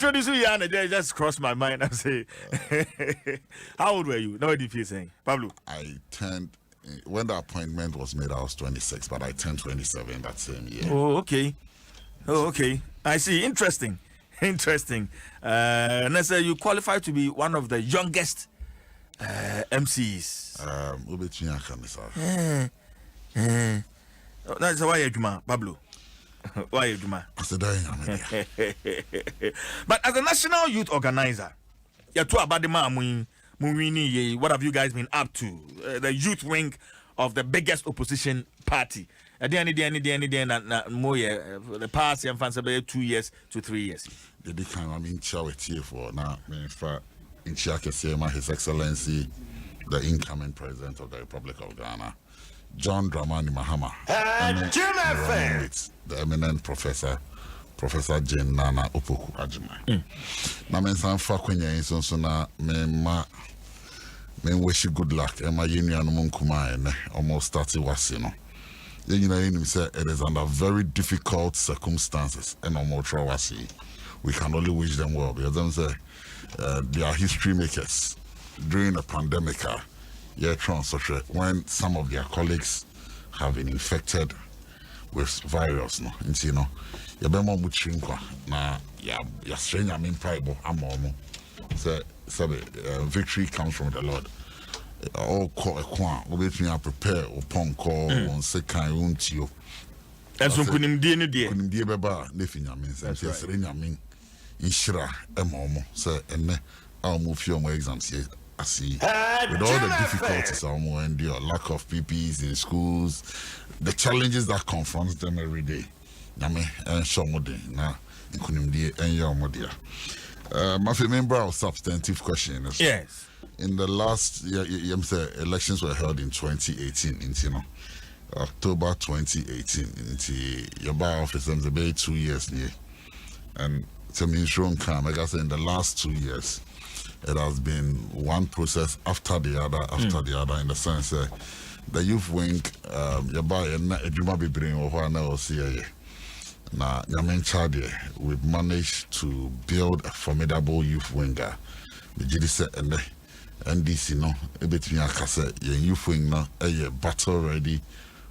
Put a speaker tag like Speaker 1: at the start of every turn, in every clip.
Speaker 1: They just crossed my mind. I say, how old were you? No, what did you say, Pablo?
Speaker 2: I turned when the appointment was made. I was 26, but I turned 27 that same year.
Speaker 1: Oh, okay. I see. Interesting. And I say you qualify to be one of the youngest MCs. That's why you Pablo. Why you But as a national youth organizer, you're too about the man. What have you guys been up to? The youth wing of the biggest opposition party. The past 2 years to 3 years.
Speaker 2: The kind of charity for now, in His Excellency, the incoming President of the Republic of Ghana, John Dramani Mahama, the eminent Professor Jane Nana Opoku Ajimai. Na mensan fa kwenya yin so na me wish you good luck. Emma union munkuma ene almost started wasi no. You know him say it is under very difficult circumstances and almost wasi. We can only wish them well because them say they are history makers during the pandemic. When some of their colleagues have been infected with virus, no, and you know, yabemo muchinkwa na ya stranger mean pride amomo. So victory comes from the Lord. All call a quan, we prepare upon call on second untio.
Speaker 1: And so couldn't be any day.
Speaker 2: Couldn't be baba, nefinya means and yes, mean inshira emomo. So and I'll move your more exams here. I see with all the difficulties I endure, lack of PPs in schools, the challenges that confront them every day. Name and show more day now. Couldn't be any more dear. My member of substantive question.
Speaker 1: Yes.
Speaker 2: In the last year, elections were held in 2018. In October 2018. In your bar office, and about 2 years near. And to me, I guess in the last 2 years, it has been one process after the other, in the sense the youth wing, your bar and Juma be bring over now see. Now, we've managed to build a formidable youth winger. The GDC and the NDC, no, between your youth wing, no, a battle ready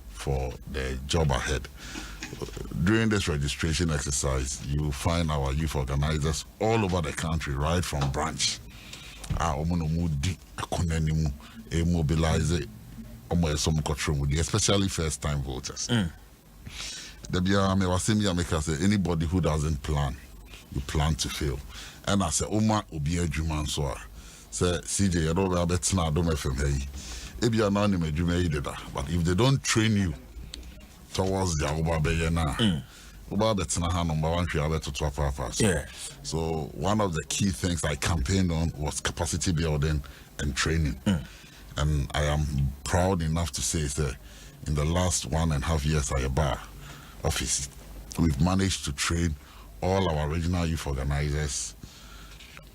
Speaker 2: for the job ahead. During this registration exercise, you will find our youth organizers all over the country, right from branch. Mobilize especially first-time voters. Anybody who doesn't plan, you plan to fail. And I say, Oma Obi Juman so say CJ, you don't have Adom FM. If you are not in but if they don't train you towards the Oba Bayana, Oba Betna number one, so one of the key things I campaigned on was capacity building and training. And I am proud enough to say that in the last 1.5 years at a bar office, we've managed to train all our regional youth organizers,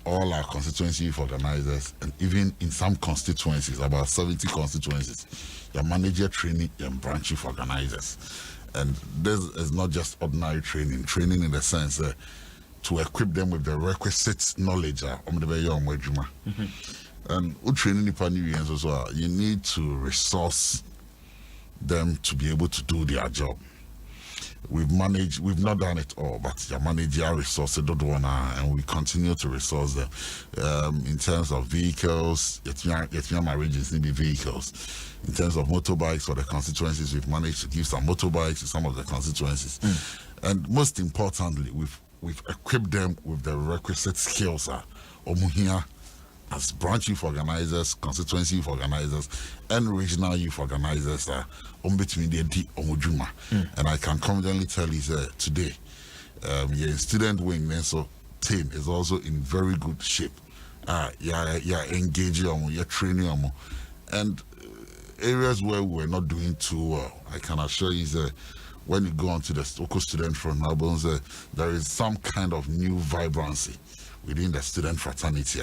Speaker 2: all our constituency youth organizers, and even in some constituencies, about 70 constituencies, your manager training and branch youth organizers. And this is not just ordinary training in the sense to equip them with the requisite knowledge on the way on Wejuma. And training also, you need to resource them to be able to do their job. We've not done it all, but your manager resources and we continue to resource them in terms of vehicles. My regions need vehicles. In terms of motorbikes for the constituencies, we've managed to give some motorbikes to some of the constituencies. And most importantly, we've equipped them with the requisite skills as branch youth organizers, constituency youth organizers, and regional youth organizers between the Omujuma. And I can confidently tell you today, your student wing team is also in very good shape. You're engaging, you're training, and areas where we're not doing too well, I can assure you that when you go onto the local student front, there is some kind of new vibrancy within the student fraternity.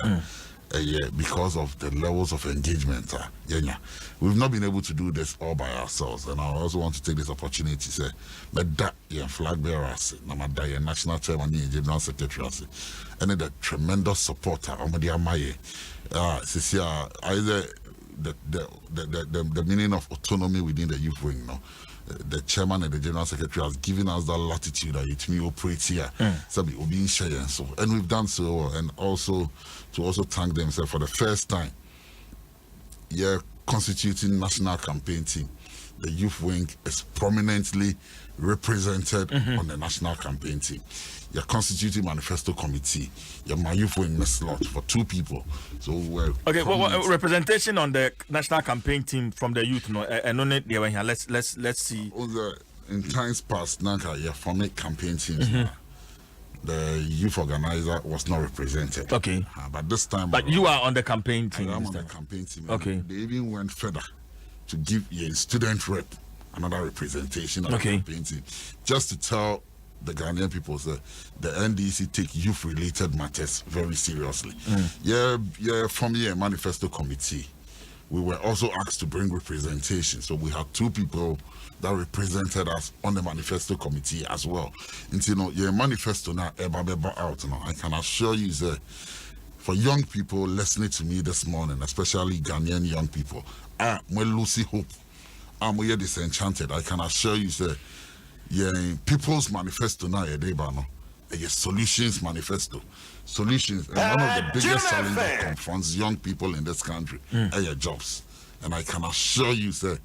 Speaker 2: because of the levels of engagement. We've not been able to do this all by ourselves, and I also want to take this opportunity to say that flag bearers, national chairman, general secretary, and the tremendous supporter of Mediamaye. Either the meaning of autonomy within the youth wing, the chairman and the general secretary has given us that latitude that it may operate here. So and we've done so well, and also to thank themselves for the first time. Constituting national campaign team. The youth wing is prominently represented on the national campaign team. You're constituting manifesto committee. My youth wing a slot for 2 people. So
Speaker 1: okay. Well, representation on the national campaign team from the youth. Let's see.
Speaker 2: In times past, for me campaign teams. The youth organizer was not represented.
Speaker 1: Okay.
Speaker 2: But this time.
Speaker 1: But you are on the campaign team.
Speaker 2: I am on the campaign team.
Speaker 1: Okay.
Speaker 2: They even went further to give a student rep another representation of the campaign team, just to tell the Ghanaian people that the NDC take youth-related matters very seriously. From here, manifesto committee, we were also asked to bring representation. So we had 2 people that represented us on the manifesto committee as well. And your manifesto now out now. I can assure you that for young people listening to me this morning, especially Ghanaian young people, we lose hope. I'm disenchanted. I can assure you that people's manifesto now a solutions manifesto. Solutions, and one of the biggest challenges that confronts young people in this country are jobs. And I can assure you that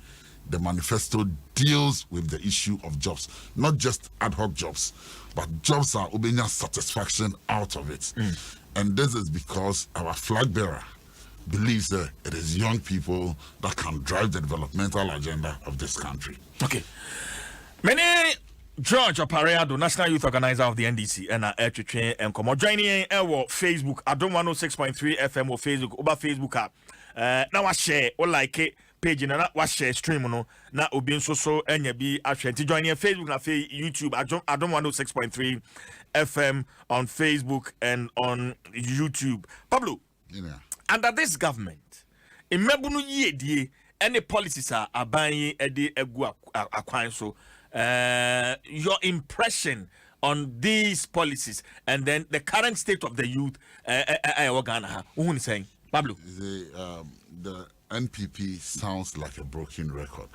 Speaker 2: the manifesto deals with the issue of jobs, not just ad hoc jobs, but jobs are obeying satisfaction out of it. And this is because our flag bearer believes that it is young people that can drive the developmental agenda of this country.
Speaker 1: Okay. Many George Opare Addo, National Youth Organizer of the NDC, and Train and Como joining Facebook, Adom 106.3 FM or Facebook, over Facebook app. Now I share or like it. Page na wa share stream no na obi nso so enya bi ahwenti join Facebook na YouTube Adom 106.3 FM on Facebook and on YouTube. Pablo, under this government, imebunu yedie any policies are aban ede egu akwan so your impression on these policies and then the current state of the youth Ghana. Who is saying, Pablo?
Speaker 2: The NPP sounds like a broken record.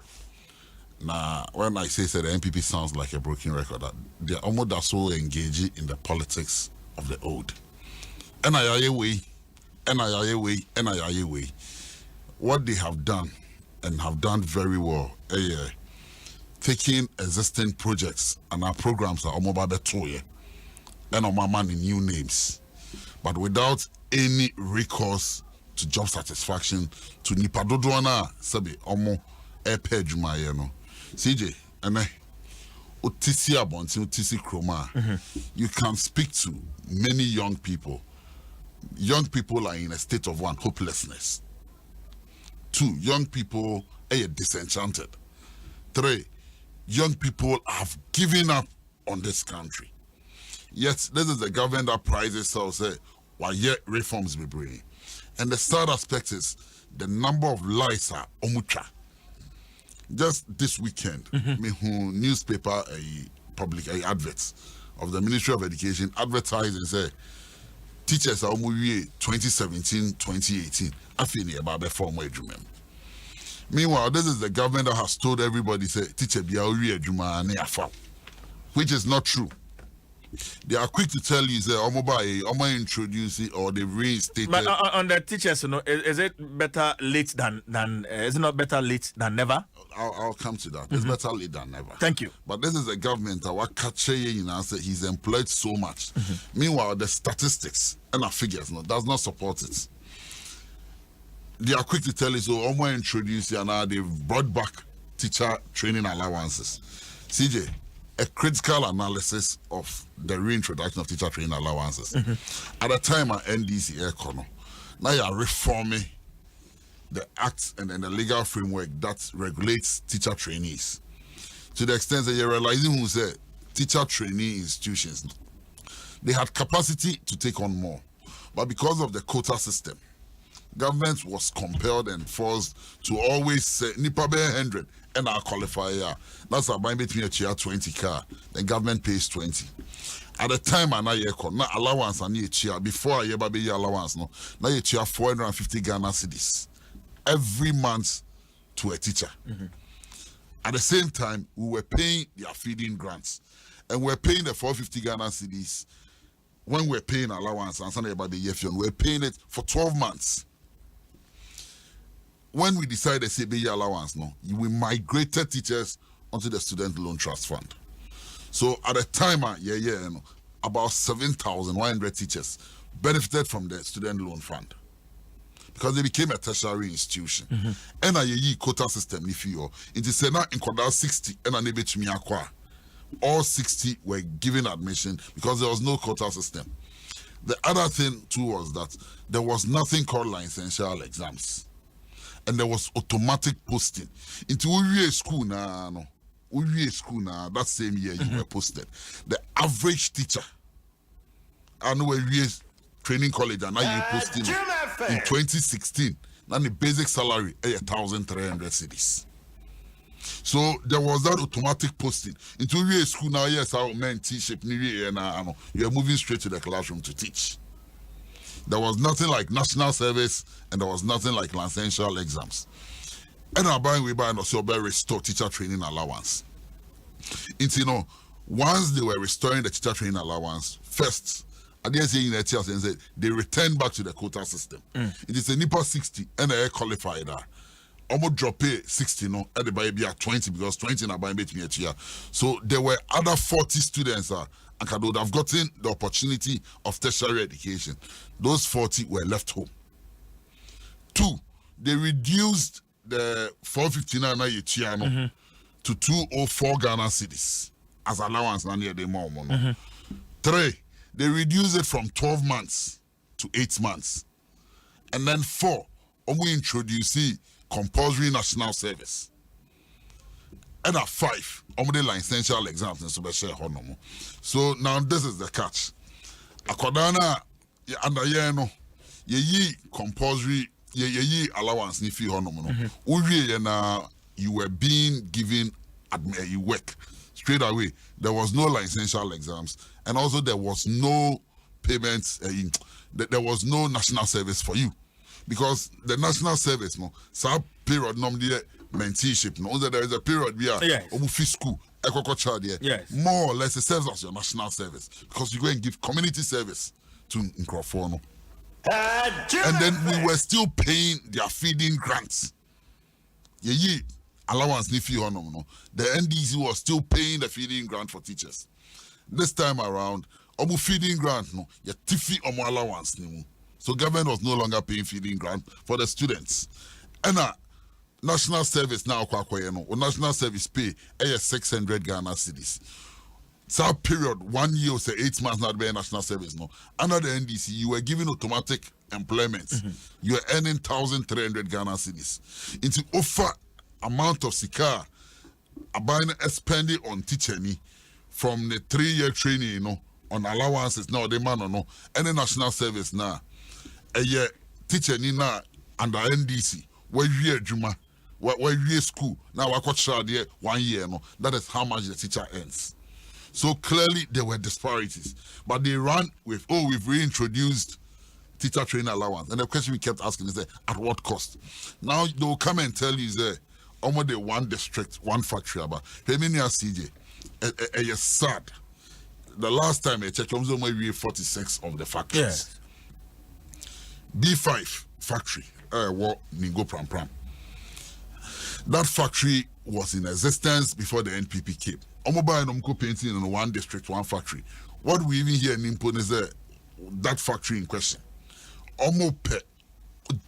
Speaker 2: Now, when I say the NPP sounds like a broken record, they're almost so engaged in the politics of the old. NIA way. What they have done and have done very well, taking existing projects and our programs are almost about 2 years and on my man in new names, but without any recourse to job satisfaction to nipadodwana sabi omo epejuma no CJ ene otisi abonti otisi kroma. You can speak to many young people. Young people are in a state of 1, hopelessness. 2, young people are disenchanted. 3, young people have given up on this country. Yet this is the government that prides itself say why yet reforms be bringing. And the third aspect is the number of lies are omucha. Just this weekend, newspaper public adverts of the Ministry of Education advertising say teachers are 2017, 2018. I feel about form wage. Meanwhile, this is the government that has told everybody say teacher be which is not true. They are quick to tell you that introduce it or they reinstated.
Speaker 1: But on the teachers, is it better late than is it not better late than never?
Speaker 2: I'll come to that. It's better late than never.
Speaker 1: Thank you.
Speaker 2: But this is a government that he's employed so much. Meanwhile, the statistics and our figures does not support it. They are quick to tell you so introduce it and now they've brought back teacher training allowances. CJ, a critical analysis of the reintroduction of teacher training allowances. At the time at NDC Econo, now you are reforming the acts and the legal framework that regulates teacher trainees. To the extent that you're realizing who said teacher trainee institutions, they had capacity to take on more. But because of the quota system, government was compelled and forced to always say nipa be 100 and our qualifier. That's a buy between a chair 20 car. The government pays 20. At the time, I na allowance and a chair before I ever be allowance. No, now you chair 450 Ghana cedis every month to a teacher. At the same time, we were paying their feeding grants, and we were paying the 450 Ghana cedis when we were paying allowance and something about the year. We were paying it for 12 months. When we decided to say be allowance, no, we migrated teachers onto the student loan trust fund. So at the time, about 7,100 teachers benefited from the student loan fund because they became a tertiary institution. And a quota system, if you it is now in quota 60 and a neighbor to me all 60 were given admission because there was no quota system. The other thing too was that there was nothing called licential exams. And there was automatic posting. Into school now, that same year you were posted. The average teacher, I know training college, and now you posting in 2016. Now the basic salary 1,300 cedis. So there was that automatic posting. Into school now, yes, our men T-shape, you are moving straight to the classroom to teach. There was nothing like national service, and there was nothing like licential exams. And our buying we buy and also restore teacher training allowance. It's once they were restoring the teacher training allowance, first, I didn't say in the teachers and said they returned back to the quota system. It is a NIPA 60 and a qualified. Almost drop it 60 at the baby at 20 because 20 na buying me a year. So there were other 40 students and would have gotten the opportunity of tertiary education. Those 40 were left home. 2, they reduced the 459 to 204 Ghana cedis as allowance. 3, they reduced it from 12 months to 8 months. And then 4, we introduced compulsory national service. And at 5, the licential exams and so now this is the catch. Akodana under ye compulsory ye allowance ni fi honomo you were being given you work straight away. There was no licential exams, and also there was no payments. There was no national service for you because the national service some period normally mentorship. There is a period where school.
Speaker 1: Yes.
Speaker 2: More or less it serves as your national service because you go and give community service to Nkrofono. And then we were still paying their feeding grants. Allowance ni fi honom. The NDC was still paying the feeding grant for teachers. This time around, omu feeding grant ya tifi omu allowance ni. So government was no longer paying feeding grant for the students. And national service now national service pay 600 Ghana cedis. So period 1 year or 8 months not be national service Under the NDC you were given automatic employment. You are earning 1,300 Ghana cedis. Into offer amount of sika buying spending on teaching from the 3-year training on allowances now the man any national service now a year teaching now under NDC where year juma where year school now I got there 1 year that is how much the teacher earns. So clearly there were disparities, but they ran with we've reintroduced teacher training allowance, and the question we kept asking is at what cost? Now they will come and tell you almost the one district, one factory about Femini CJ. It's sad. The last time I checked, we 46 of the factories. B5 factory, Ningo Pram Pram. That factory was in existence before the NPP came. Omoba and painting in one district, one factory. What we even hear in Nimpon is that factory in question.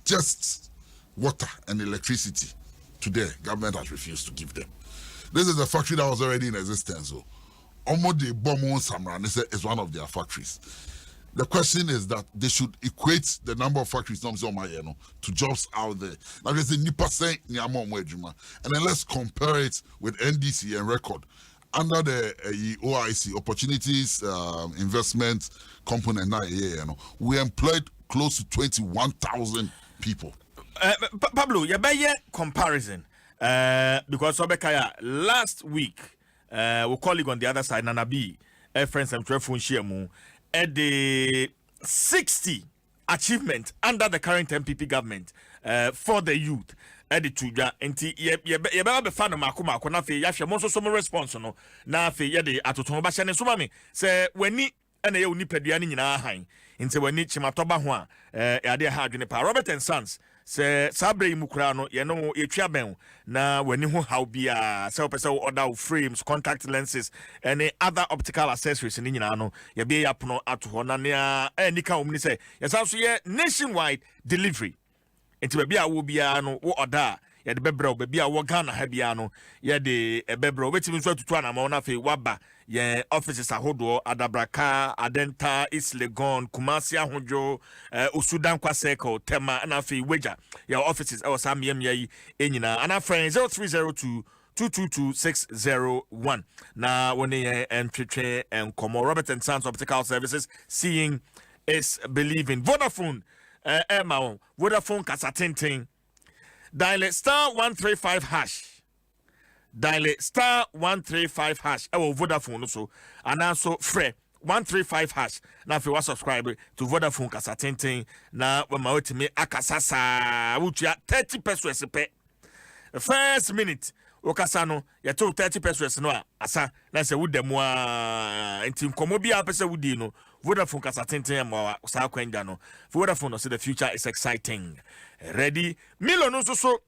Speaker 2: Just water and electricity. Today, government has refused to give them. This is a factory that was already in existence. So, Omode Bomo Samran is one of their factories. The question is that they should equate the number of factories to jobs out there. Now, there's a nipa saying, and then let's compare it with NDC and record. Under the OIC, Opportunities Investment Component, we employed close to 21,000 people.
Speaker 1: Pablo, you better comparison. Because Obekaya last week, we colleague on the other side, Nana B, friends and Trefun Shiemu, at the 60 achievement under the current MPP government for the youth. Edi tuja enti ye be fa no makoma na fe ya hwe mo so response no na fe ye de atoton ba hye ne so ma me se wani ena ye onipadua ni nyina han enti wani chimatoba ho a ade ha adwene pa Robert and Sons se sabre mu kura no ye no ye twia ben na wani ho how bia se opese order frames, contact lenses and other optical accessories ni nyina no ye be yapono ato ho na ne anika omni se ye sanso ye nationwide delivery. Enti baby a wo bia no wo oda ye de bebro baby a wo Ghana ha bia no ye de bebro wetimi so atutu na ma na fe waba ye offices ahodo Adabraka, Adenta, East Legon, Kumasi Ahojo, Usudan kwa Circle, Tema na fe Weja your offices e was amyem ye enyina ana friend 0302 222601 na woni ye entwetwe enkomo Robert and Sons Optical Services, seeing is believing. Vodafone Vodafone Kasatenten. Dial *135#. Dial *135#. Vodafone also. And also Fre 135#. Now if you want to subscribe to Vodafone Kasatenten, now when my ultimate akasasa which ya 30 pesos pe. First minute Okasano, ya told 30 pesos no asa na se would them intim komobia pesa wudi no Vodafone Kasatenten mo sa kwenda no Vodafone no say the future is exciting. Ready Milo no so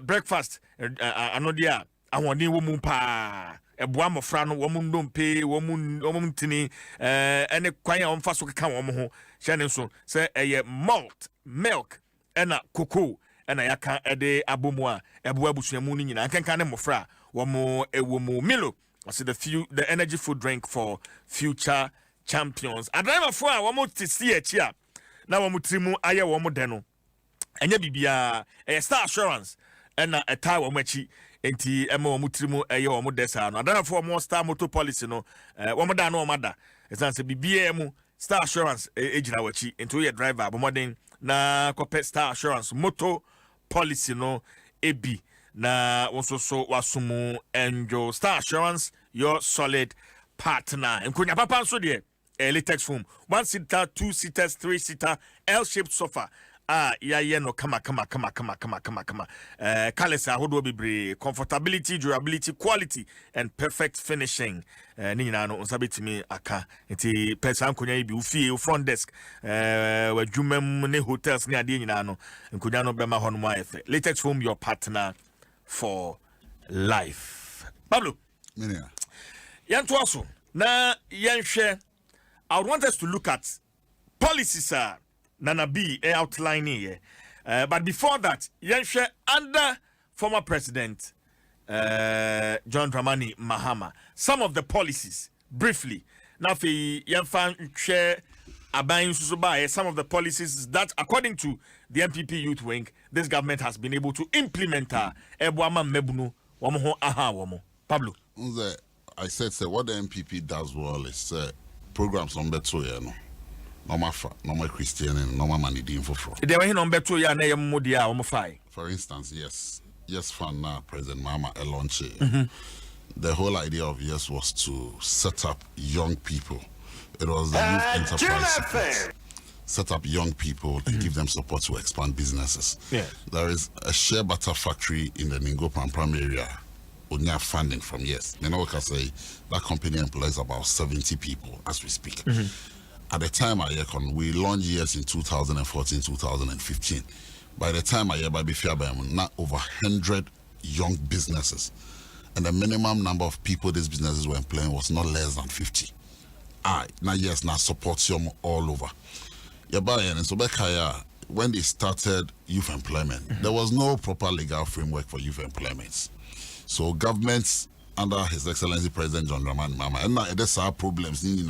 Speaker 1: breakfast anodia awoni wo mu pa eboa mofra no wo mu ndompe wo mu ntini ene kwan ya omfa so keka wo ho hye ne so say malt milk ena cocoa ena yaka ede abomu a eboa busuamu ni nyina kankan ne mofra wo mu Milo. I see the energy food drink for future champions. Adama for a womo to see a chia. Now womu trimu aye womo deno. Enya bibia a Star Assurance and a tie womachi enti emo womu trimu aye womo desa no. Adama for more Star Motor Policy no. Womo da no mada. Esanse bibia emu Star Assurance ejina wachi into your driver bomodin na kope Star Assurance Motor Policy no ebi. Na also so wasumu enjo Star Assurance, your solid partner. And kunya papa so there latex foam 1-seater, 2-seaters, 3-seater L-shaped sofa. No kama kalesa hodo bebre comfortability, durability, quality and perfect finishing. Ni na no nsabetimi aka nti person kunya bi ufie front desk wa dwumam ne hotels ne ade nyina no nkunya no bema ho no ma efe. Latex foam, your partner for life. Pablo, Yantuaso, na Yanshare. I want us to look at policies, Nana B outlining here. But before that, Yanshare under former President John Dramani Mahama, some of the policies briefly. Now, for Yanfan share some of the policies that, according to the MPP Youth Wing, this government has been able to implement. Pablo.
Speaker 2: I said, what the MPP does well is programs on better, normal Christian and normal money doing for fraud. For instance, yes, fun President Mama Elonche. The whole idea of yes was to set up young people. It was the youth enterprise support. Set up young people and give them support to expand businesses.
Speaker 1: Yeah.
Speaker 2: There is a shea butter factory in the Ningo Pampram area. We have funding from yes. You know what I say? That company employs about 70 people as we speak. At the time we launched yes in 2014, 2015. By the time not over 100 young businesses. And the minimum number of people these businesses were employing was not less than 50. Now support you all over. And so when they started youth employment, there was no proper legal framework for youth employment. So governments under His Excellency President John Dramani Mahama, and now there's our problems and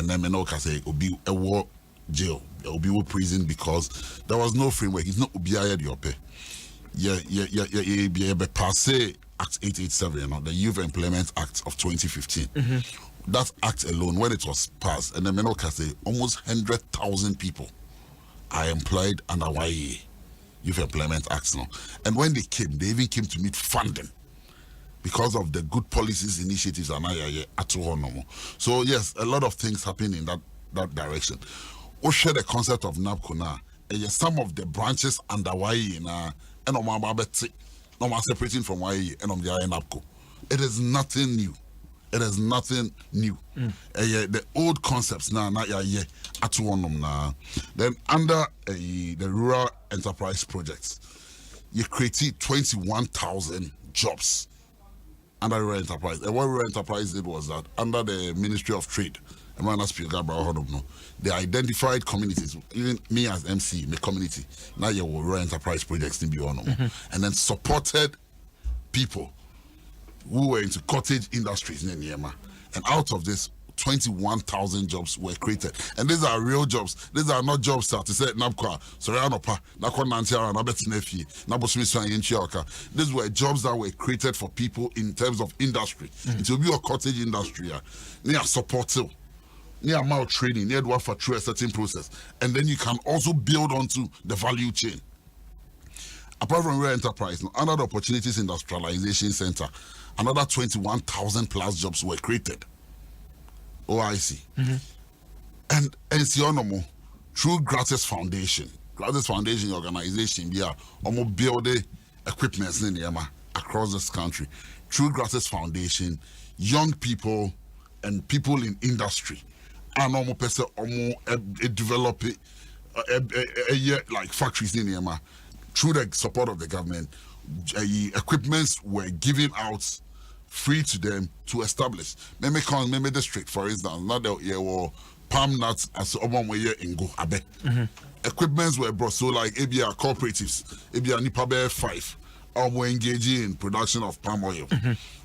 Speaker 2: then can say obi war jail, obi prison because there was no framework. It's not obi yope. Passe Act 887, the Youth Employment Act of 2015. That act alone, when it was passed, and then can say almost 100,000 people are employed under YE, Youth Employment Act now. And when they even came to meet funding because of the good policies, initiatives, and so yes, a lot of things happen in that direction. We share the concept of NABCO now. Some of the branches under YE now, and separating from YE and on the NABCO. It is nothing new. It is nothing new. The old concepts now, at one now. Then under the rural enterprise projects, you created 21,000 jobs under rural enterprise. And what rural enterprise did was that under the Ministry of Trade, they identified communities, even me as MC, my community. Now you will rural enterprise projects in Biono, and then supported people who were into cottage industries in Niema. And out of this, 21,000 jobs were created. And these are real jobs. These are not jobs that say Nabkwa, Sorianopa, Nakwa Nantiara, Nabetinefi, Nabosmisa Yenchiaka. These were jobs that were created for people in terms of industry. It will be a cottage industry. Near supportive, near mouth training, near work for through a certain process. And then you can also build onto the value chain. Apart from rural enterprise, another opportunities industrialization center, another 21,000 plus jobs were created. OIC. And Sionomo, through Gratis Foundation organization, we are almost building equipment in Yama across this country. Through Gratis Foundation, young people and people in industry are almost develop like factories in Yama. Through the support of the government, equipments were given out free to them to establish. Meme district, for instance, now there were palm nuts as Obama in Go Abe. Equipments were brought, so like ABR cooperatives, ABR Nipabe 5, were engaging in production of palm oil.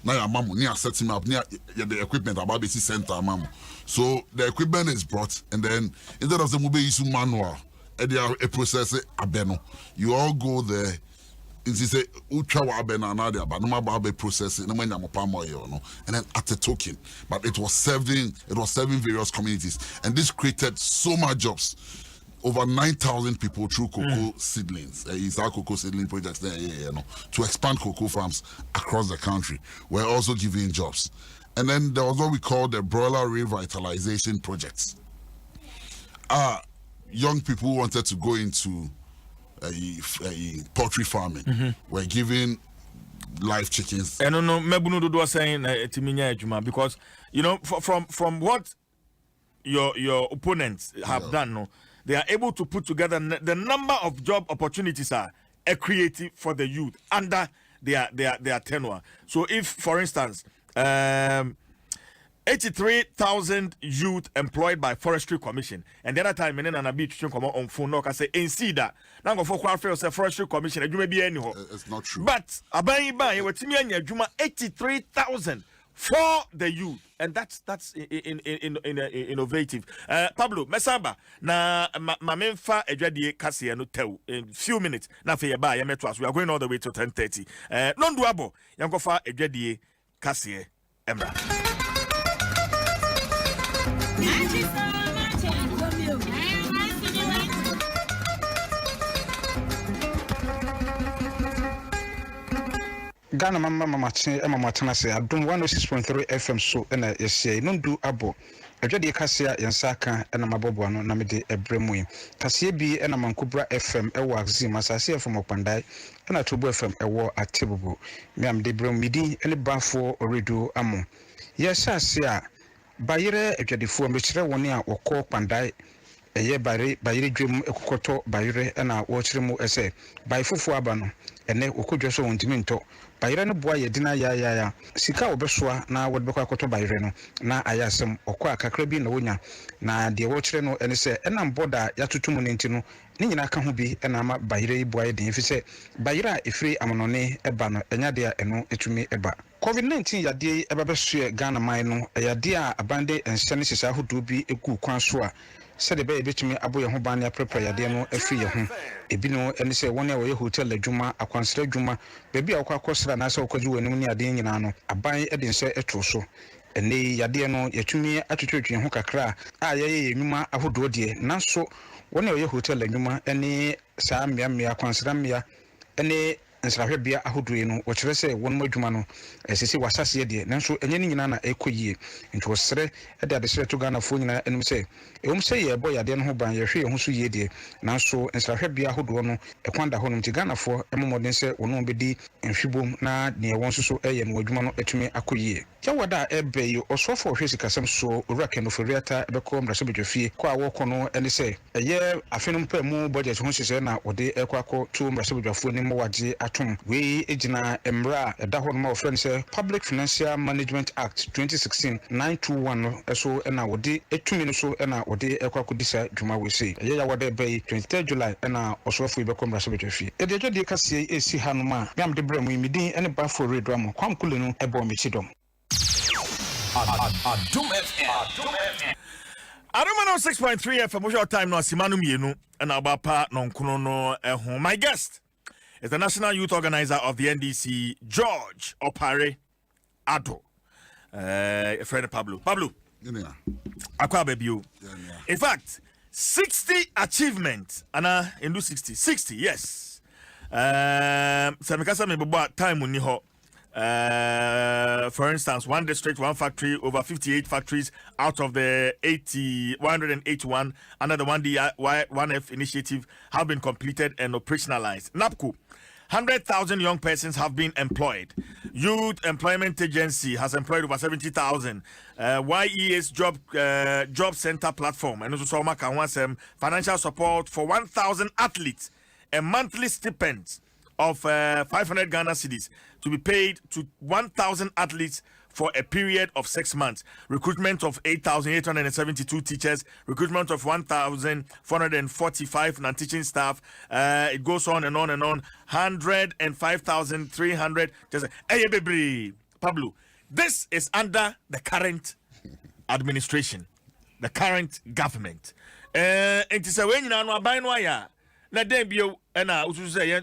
Speaker 2: Now your mamu near setting up near the equipment about the center mamu. So the equipment is brought, and then instead of the mobile issue manual, a process abeno. You all go there. It's a ultra abena but no matter processing, no matter palm oil, no, and then at a token. But it was serving various communities, and this created so much jobs. Over 9,000 people through cocoa seedlings. It's our cocoa seedling projects there, to expand cocoa farms across the country. We're also giving jobs. And then there was what we call the broiler revitalization projects. Young people who wanted to go into poultry farming were given live chickens.
Speaker 1: And no, Mebuno was saying Timinya Juma, because from what your opponents have done, no, they are able to put together the number of job opportunities are creative for the youth under their tenure. So if, for instance, 83,000 youth employed by Forestry Commission, and the other time and a beach come on phone no can say see that now go for Forestry Commission you may be anyhow.
Speaker 2: It's not true.
Speaker 1: But abai what Juma 83,000 for the youth, and that's innovative. Pablo Mesaba na mamemfa edwadie kase no tew in few minutes na fe yeba ya metro as we are going all the way to 10:30. Non duabo yankofa edwadie kase emra.
Speaker 3: Ghana mama matena se Adom 106.3 FM so na yesi no ndu abo adwade kasea yensaka na mabobo no na mede ebremu kasea bi na mankubra FM ewo axim asase FM opandai na tobo FM ewo atebobo me am de bremu midi ene bafo oredo amo yesase a bayire adwadefo mekire woni a wokọ pandai eye bayire dwem ekokoto bayire na wo kire mu ese bayfofo aba no ene okodwo so wontimi nto bayire no boa yedina ya sika obesoa na wodbekọ akoto bayire no na ayasem okọ akakra bi na wonya na de wo kire no ene se enam boda yatotumu nenti no ni nyina ka ho bi na ama bayire iboa yedin fi se bayire a efiri amonone eba no enya de a eno etumi eba COVID-19 yade ebabesue Ghana man no yade a abande ensene sisa hodo bi egu kwan so a sede be betumi aboye ho ban ya prepare yade no afi ye ho ebi no ene se won ya wo hotel adwuma akwansra adwuma bebi a akwa akosra na se okoji wonum ni ade nyina no aban ede nse eto so ene yade no yatumi atwetwe ho kakra a yeye enwuma ahodo de nanso wona oyɛ hotel enwuma ene saa mmea kwansra mmea ene nsrahwɛ bia ahodoe no wɔkyerɛ sɛ wɔn adwuma no sisi wasase de nanso enye ne nyina na ekɔyie nti wɔsrɛ de adesrɛ to Ghana fo nyina enum sɛ ewum sɛ yɛ bɔ yade no ho ban yɛhwɛ yɛn ho so yie de nanso nsrahwɛ bia ahodoɔ no ɛkwanda hɔ no nti Ghana fo emomɔden sɛ wɔn bɛdi nhwibom na ne wɔn nso so ɛyɛ no adwuma no etumi akɔyie yɛwɔda ɛbɛ yi ɔsɔfo ɔhwɛ sikasɛm so owura kenoforiata ɛbɛkɔ mmarahyɛ badwafie kɔ a wɔkɔ no ɛne sɛ ɛyɛ afenum pɛ mu budget ho hyehyɛ na wɔde ɛkɔ akɔ to mmarahyɛ badwafoɔ ne mmɔwagye atom wei egyina mmara ɛda hɔ no ma wɔfrɛ no sɛ Public Financial Management Act 2016 921 no ɛso ɛna wɔde etumi no so ɛna wɔde ɛkɔ akɔdi saa dwuma wei sei ɛyɛ yɛwɔda ɛbɛ yi 23 July ɛna ɔsɔfo yi bɛkɔ mmarahyɛ badwafie ɛde adwadeɛ kaseɛ esi ha no ma miam de brɛ mu yi midin ɛne bafo redwa mu kwam kule no ɛbɔ me chidom
Speaker 1: Adom FM. Adom 6.3 FM. What's your time now? Simanu mienu and abapa nonkuno no ehu. My guest is the National Youth Organizer of the NDC, George Opare Addo. A friend of Pablo. Pablo. Akwa baby you. In fact, 60 achievements. Ana indu 60. 60, yes. Samikasa me bobo time uniho. For instance, one district, one factory, over 58 factories out of the 181 under the 1F initiative have been completed and operationalized. NAPCO, 100,000 young persons have been employed. Youth Employment Agency has employed over 70,000. YES Job Center Platform and also financial support for 1,000 athletes and monthly stipends of 500 Ghana cedis to be paid to 1,000 athletes for a period of 6 months. Recruitment of 8,872 teachers. Recruitment of 1,445 non-teaching staff. It goes on and on and on. 105,300. Hey, baby, Pablo, this is under the current administration, the current government. It is a way you na den bio na usu say yen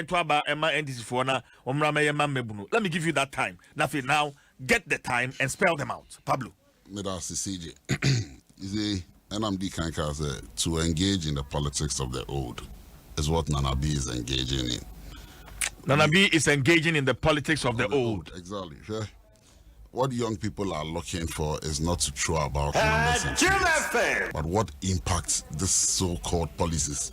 Speaker 1: to aba ema NDC for na omra me mebuno. Let me give you that time. Now get the time and spell them out. Pablo.
Speaker 2: Medasi CJ. Is NMD Kanka say to engage in the politics of the old is what Nana B is engaging in.
Speaker 1: Nana B is engaging in the politics of the old.
Speaker 2: Exactly. Yeah. What young people are looking for is not to throw about numbers and figures, but what impacts this so-called policies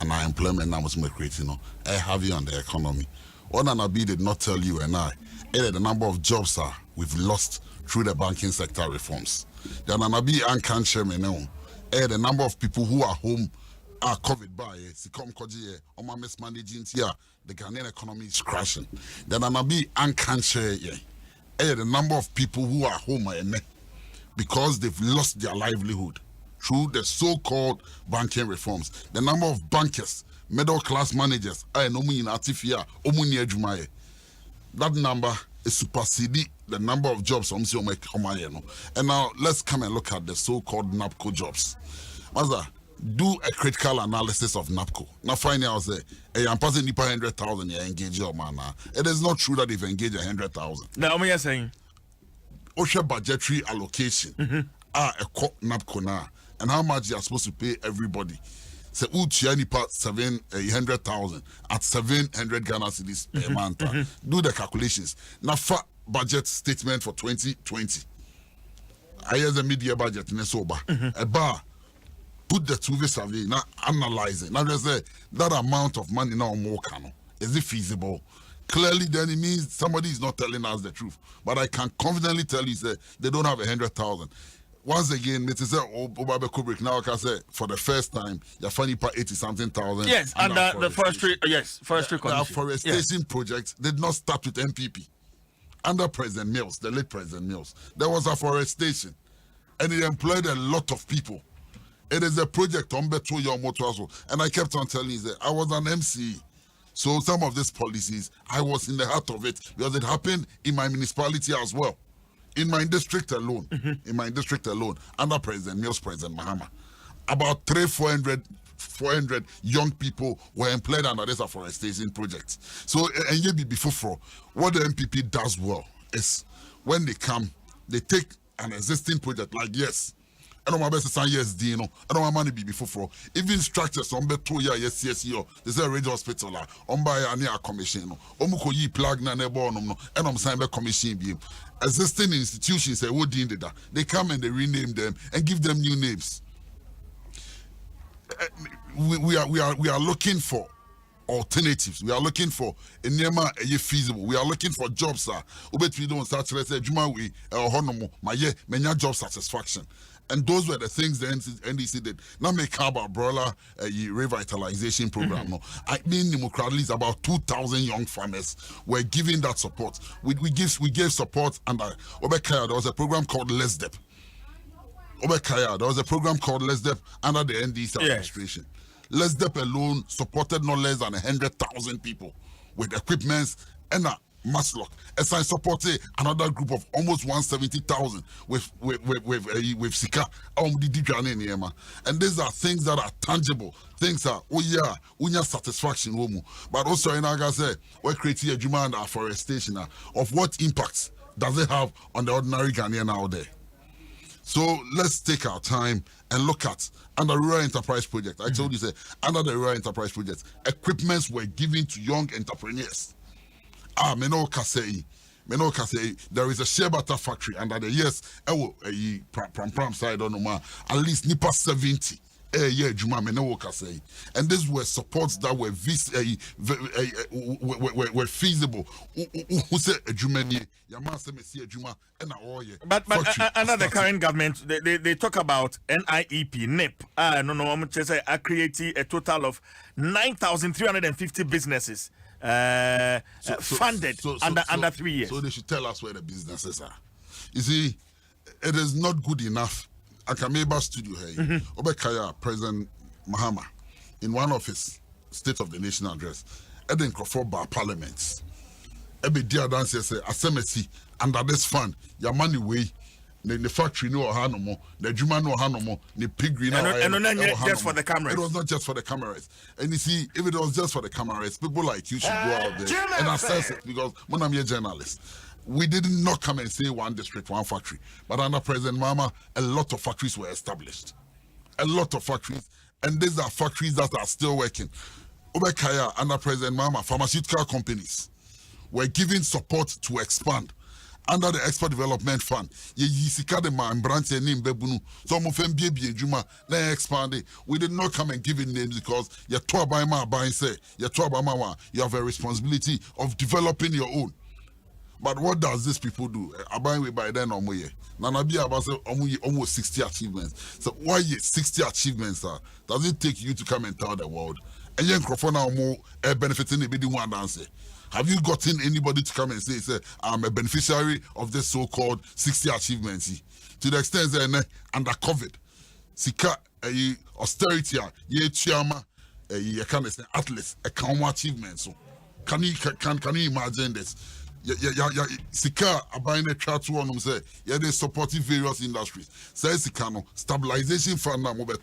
Speaker 2: and our employment numbers we're creating, have you on the economy. What Nanabi did not tell you and I, the number of jobs we've lost through the banking sector reforms. The Nanabi and can't share me now. The number of people who are home are covered by mismanaging here. The Ghanaian economy is crashing. The Nanabi and can't share the number of people who are home because they've lost their livelihood through the so-called banking reforms. The number of bankers, middle-class managers, that number is superseding the number of jobs. And now let's come and look at the so-called NAPCO jobs. Maza, do a critical analysis of NAPCO. Now find out say, hey, I'm passing 100,000 you engage your man. It is not true that they've engaged 100,000.
Speaker 1: Now what are you saying?
Speaker 2: OSHA budgetary allocation a NAPCO now. And how much you are supposed to pay everybody. So Uchiani part 700,000 at 700 Ghana cedis per month. Do the calculations. Now budget statement for 2020. I hear the media budget in a sober. A bar. Put the two survey now analyze it. Now there's that amount of money now more can. Is it feasible? Clearly then it means somebody is not telling us the truth. But I can confidently tell you that they don't have 100,000. Once again, it is Obabe Kubrick now can say for the first time you're finding 80-something thousand.
Speaker 1: Yes, under the forestry forestry commission.
Speaker 2: The afforestation project did not start with MPP. Under President Mills, the late President Mills, there was afforestation and it employed a lot of people. It is a project on Beto Yomoto, and I kept on telling you that I was an MC. So some of these policies, I was in the heart of it because it happened in my municipality as well. In my district alone, under President Mills, President Mahama, about 400 young people were employed under this afforestation project. So, and you be before, what the MPP does well is when they come, they take an existing project like yes. I don't want to say yes, Dino. I don't want money be before for even structures on better 2 year yes, there's a radio hospital on by a near commission. Omuko yi plug na nebo no and I'm saying commission be existing institutions they come and they rename them and give them new names. We are looking for alternatives. We are looking for a nema feasible. We are looking for jobs. We don't start to say Juma we my many job satisfaction. And those were the things the NDC did. Now make about brawler revitalization program. No, I mean democratically is about 2,000 young farmers were giving that support. We gave support under Obekaya. There was a program called LESDEP. Obekaya, there was a program called LESDEP under the NDC administration. LESDEP alone supported no less than 100,000 people with equipments and a Maslock. As I supported another group of almost 170,000 with Sika. And these are things that are tangible. Things are unya satisfaction. But also in Agaze, we're creating a Juma and afforestation of what impacts does it have on the ordinary Ghanaian out there. So let's take our time and look at under Rural Enterprise Project. I told you, under the Rural Enterprise Project, equipments were given to young entrepreneurs. There is a shea butter factory under the pram side, I don't know, at least nipa 70. And these were supports that were feasible.
Speaker 1: But under the current government, they talk about NIEP, NIP. I'm just creating a total of 9,350 businesses funded under 3 years.
Speaker 2: So they should tell us where the businesses are. You see, it is not good enough. Akameba studio here, Obekaya, President Mahama, in one of his State of the Nation address, Eden Crawford bar parliaments. Every dear dancer say, Asemesi, under this fund, your money way, the factory no hanomo, the Juma no hanomo, the piggery no.
Speaker 1: And just for the cameras.
Speaker 2: It was not just for the cameras. And you see, if it was just for the cameras, people like you should go out there and assess it because when I'm a journalist. We did not come and say one district, one factory. But under President Mahama, a lot of factories were established. A lot of factories. And these are factories that are still working. Obekaya, under President Mahama, pharmaceutical companies were giving support to expand. Under the Export Development Fund, we did not come and give it names because you have a responsibility of developing your own. But what does these people do? By then, Nanabi almost 60 achievements. So why 60 achievements? Does it take you to come and tell the world? And then Crofona more benefiting the one answer. Have you gotten anybody to come and say I'm a beneficiary of this so-called 60 achievements? To the extent that under COVID, Sika austerity, chama, athletes, a achievements. So can you imagine this? Sika abine chat one say they supporting various industries. Say Sika no stabilization fund na move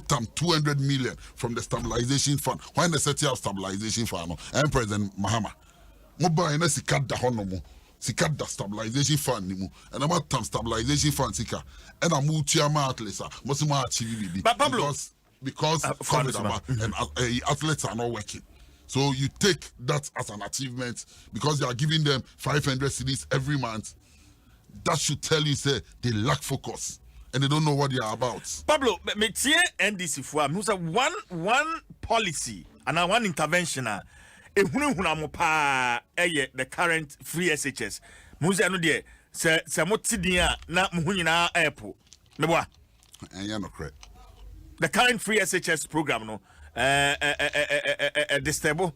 Speaker 2: tam 200 million from the stabilization fund. When they set up stabilization fund and President Mahama mobile na Sika da hono Sika da stabilization fund nimu and about tam stabilization fund Sika and a move chairman athletes must achieve because COVID and athletes are not working. So you take that as an achievement because you are giving them 500 cedis every month. That should tell you, say, they lack focus and they don't know what they are about.
Speaker 1: Pablo, me tie NDC for me. One policy and one intervention. The current free SHS. Musa no de se motidia na muhunyina airport. Meboa.
Speaker 2: And you're not correct.
Speaker 1: The current free SHS program no. Distable.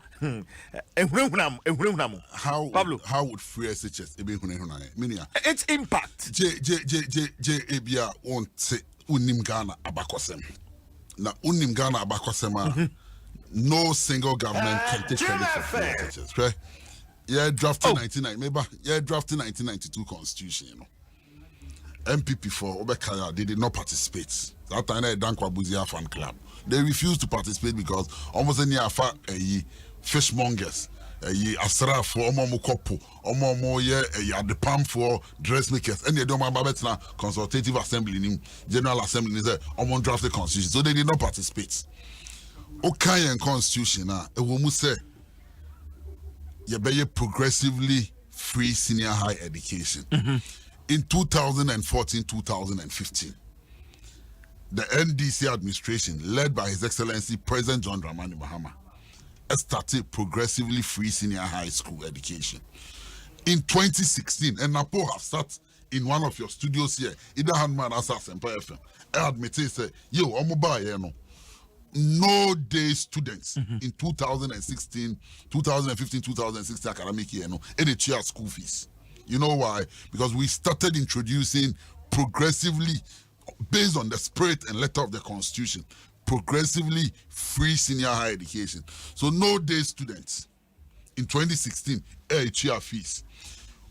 Speaker 1: Pablo,
Speaker 2: how would free SHS be Minia?
Speaker 1: Its impact.
Speaker 2: Abia won't say Unim Ghana Abakosem. Now Unim Ghana Abakosema. No single government can take credit for free SHS. Right? Yeah, drafted 1992 constitution, you know. MPP for Obekaya, they did not participate. That time they Dankwa Buzia fan club. They refused to participate because almost any fishmongers Asra for omo couple, omo at the palm for dressmakers, and they don't have a consultative assembly, general assembly, omo draft the constitution, so they did not participate. Okay, and constitution now, a woman say, you be progressively free senior high education. In 2014-2015, the NDC administration, led by His Excellency President John Dramani Mahama, started progressively free senior high school education. In 2016, and Napo have sat in one of your studios here, either Handman or Empire FM, I admit it, say, yo, no day students in 2016, 2015, 2016 academic year, any chair school fees. You know why? Because we started introducing progressively, based on the spirit and letter of the Constitution, progressively free senior high education. So no day students in 2016 chair fees.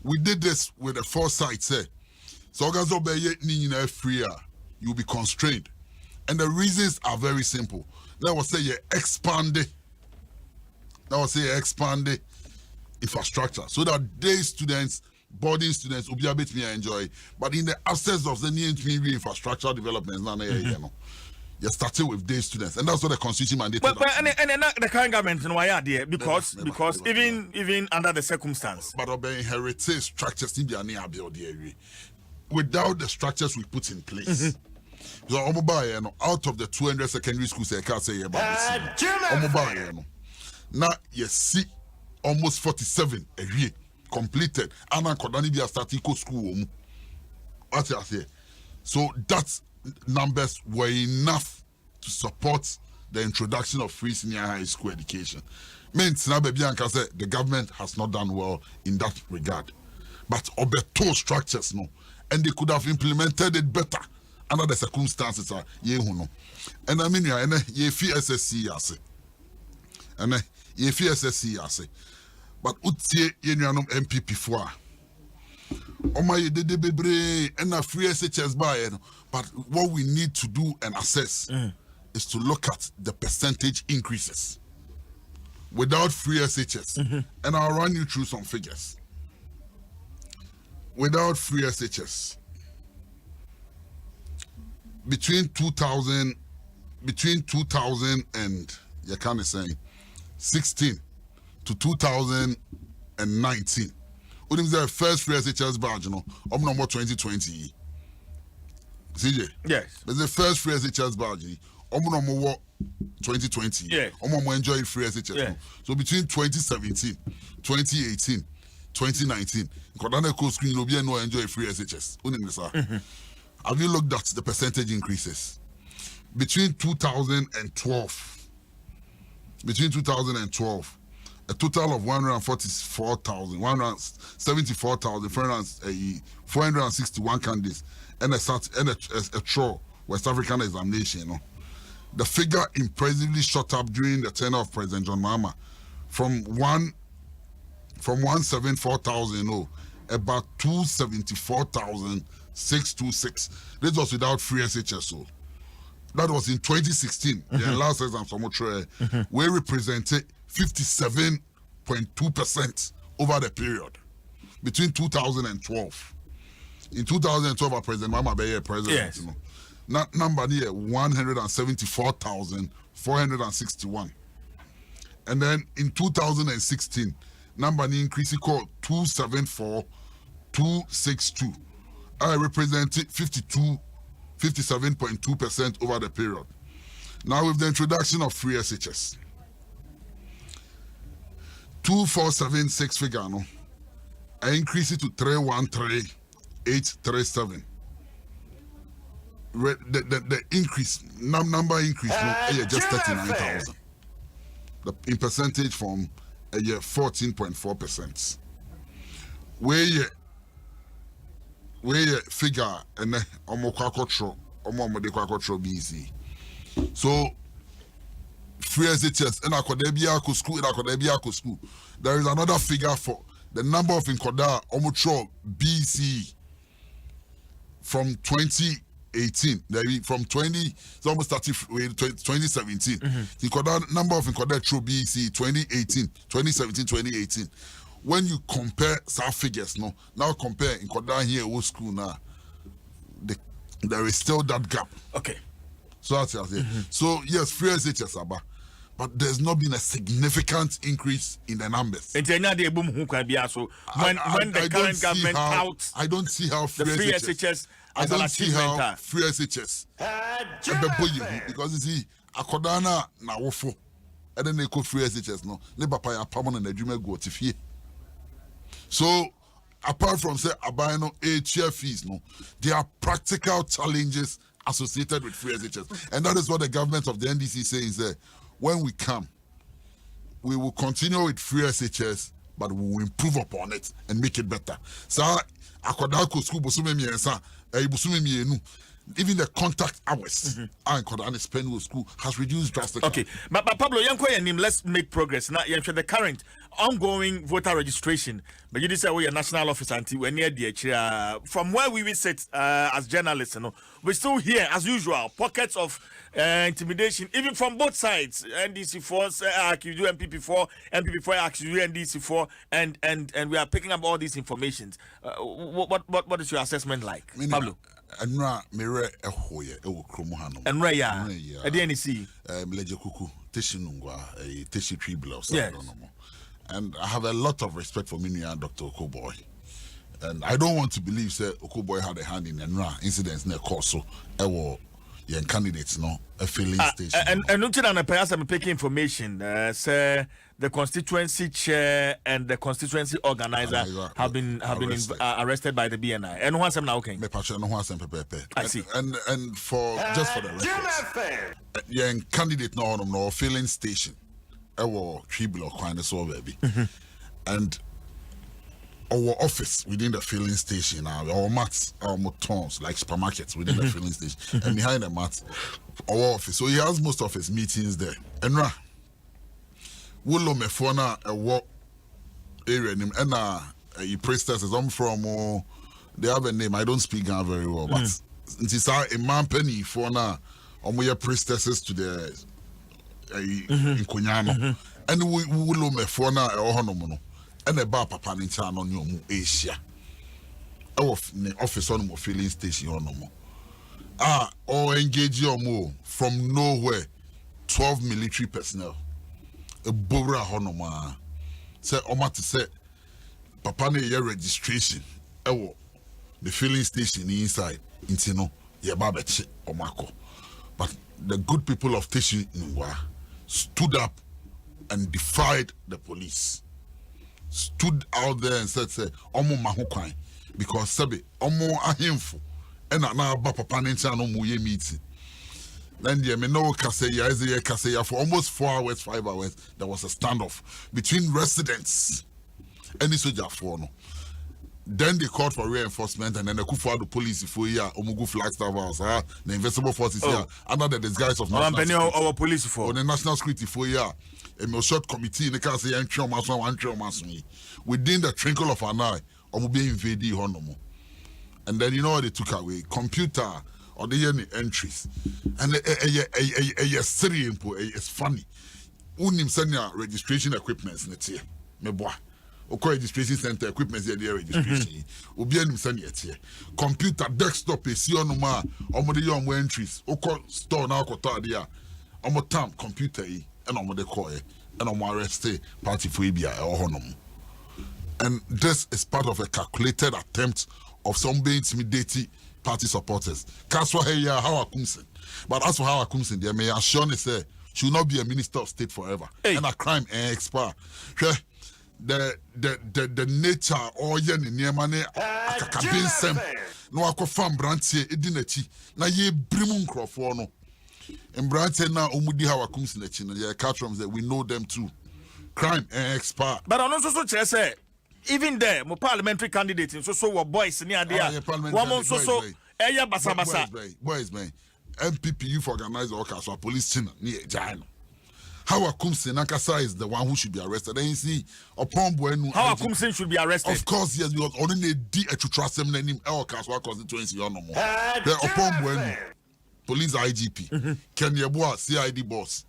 Speaker 2: We did this with the foresight, say, so free, you'll be constrained. And the reasons are very simple. Let us say you expand infrastructure so that day students, boarding students will be able to enjoy. But in the absence of the new infrastructure developments, you're starting with day students, and that's what the constitution mandated.
Speaker 1: But the current government, why are there? Because even under the circumstance.
Speaker 2: But inherited structures in the without the structures we put in place. So out of the 200 secondary schools, I can't say about this. Now you see almost 47 a year completed, and I could only be a static school. What I say? So that numbers were enough to support the introduction of free senior high school education. Means now baby Anka said the government has not done well in that regard. But obeto structures no, and they could have implemented it better under the circumstances are and I mean ye fee SSC yase. And ye fee SSC yase. But utie ye nuanom MPP for Oma ye de bebre and a free SHS buy. But what we need to do and assess is to look at the percentage increases without free SHS. And I'll run you through some figures. Without free SHS, between 2000 and you can't say 16 to 2019. What is the first free SHS badge? Number 2020. CJ.
Speaker 1: Yes.
Speaker 2: There's the first free SHS badge. Number 2020.
Speaker 1: Yeah.
Speaker 2: Enjoy free SHS.
Speaker 1: Yeah.
Speaker 2: So between 2017, 2018, 2019, Kodane Coast Screen will be no enjoy free SHS. Have you looked at the percentage increases? Between 2012, a total of 461 candidates and a TRO, West African examination. The figure impressively shot up during the tenure of President John Mahama from 174,000 about 274,626. This was without free SHSO. That was in 2016. The last exam from we represented 57.2% over the period between 2012. In 2012, President Mahama be president.
Speaker 1: Yes.
Speaker 2: That number here 174,461. And then in 2016, number increase called 274,262. I represented 57.2% over the period. Now with the introduction of free SHS, 2476 figure, I increase it to 313,837. The increase, number increase, just 39,000. In percentage from a year 14.4%. Where figure and BC. So free SHS and Akadebia school. There is another figure for the number of Inkoda Omotro BC from 20 2018, from 20, it's almost started with 2017. The number of Nkoda through BEC 2018, 2017, 2018. When you compare some figures, now compare Nkoda here old school now, there is still that gap.
Speaker 1: Okay.
Speaker 2: So that's it. So yes, free SHS Aba, but there's not been a significant increase in the numbers.
Speaker 1: When the current government touts,
Speaker 2: I don't see how free
Speaker 1: SHS
Speaker 2: I don't see how free SHS because you see Akodana na wofo and then they call free SHS no ne papa ya pamon na adwuma go tifie. So apart from say abano HF fees no, there are practical challenges associated with free SHS, and that is what the government of the NDC says there. When we come, we will continue with free SHS, but we will improve upon it and make it better. So, even the contact hours and spend with school has reduced drastically.
Speaker 1: Okay, but Pablo, let's make progress. Now, the current ongoing voter registration, but you say we are national office until we're near the from where we sit as journalists, we still hear as usual pockets of intimidation, even from both sides. NDC4 accuse you, MPP4 accuse you, NDC4, and we are picking up all these informations. What is your assessment like, Pablo?
Speaker 2: Enra mere ehoye ewo kromo hanom.
Speaker 1: Enra ya. NDC.
Speaker 2: Mleje kuku teshinungwa teshi tribula no. And I have a lot of respect for Minia Dr. Okoboy. And I don't want to believe say Okoboy had a hand in Enra incidents near Corso ewo yen candidates no a filling station.
Speaker 1: And nothing on a perhaps I'm taking information say the constituency chair and the constituency organizer have been arrested by the BNI. And who has them now? Okay. I see.
Speaker 2: And for just for the record, young candidate no filling station. Our tribunal kind of so baby. And our office within the filling station, our mats, our motons like supermarkets within the filling station, and behind the mats, our office. So he has most of his meetings there. And Wulo mefona a walk area name and you priestesses I'm from they have a name I don't speak Ghana very well but it is a man penny for now your priestesses to the in Kunyano and we wulo mefona a honomono and a bar papa in town on your Asia of the office on more filling station or no more or engage your more from nowhere 12 military personnel. A bora honoma say Oma to say papa ne your registration ewo the filling station inside intino ye babeche omako, but the good people of Teshi Nungwa stood up and defied the police, stood out there and said say omo mahukwan because sabe omo ahemfo and na ba papa ne ntia no mo ye meeting. Then the Kaseya for almost 4 hours, 5 hours, there was a standoff between residents and the soldier for no. Then they called for reinforcement and then they called for the police for here, Omugu Flagstaff House, the invisible forces here, under the disguise of national security.
Speaker 1: Our police for
Speaker 2: the national security for here. A short committee in the case within the twinkle of an eye, Omubi invaded Honomo. And then you know what they took away? Computer. Or the any entries and it's funny. Unim send your registration equipments net here. Me boy. Oko registration center equipments here registration. Obi anim send it here. Computer desktop is see on ma omode your entries. Oko store na akota there. Omo tam computer yi and omode call and omo arrest party for ibia or honom. And this is part of a calculated attempt of some being intimidating party supporters. Kaswa Heya Hawa Kumsen. But as for Hawa Kumsen, they may assure me say she will not be a minister of state forever. Hey. And a crime expert. The nature or yen in Yemane Akakabin Sem. No Akofam Brantie Edinechi. Na ye Brimun Crofono. And Brantie na Umudi Hawa Kumsen Echin. Yeah, catchroms that we know them too. Crime expert.
Speaker 1: But I also say even there, my parliamentary candidates, so were boys near there. One month so Eya Basa.
Speaker 2: Boys, man. MPP youth organizer or police chin near Jano. How Akumsin Nankasa is the one who should be arrested. Then you see, upon Buenu.
Speaker 1: How Akumsin should be arrested?
Speaker 2: Of course, yes, because only D to trust him name our Kaswa constituency or no more. Then upon Buenu, police IGP, Kenya Boa, CID boss,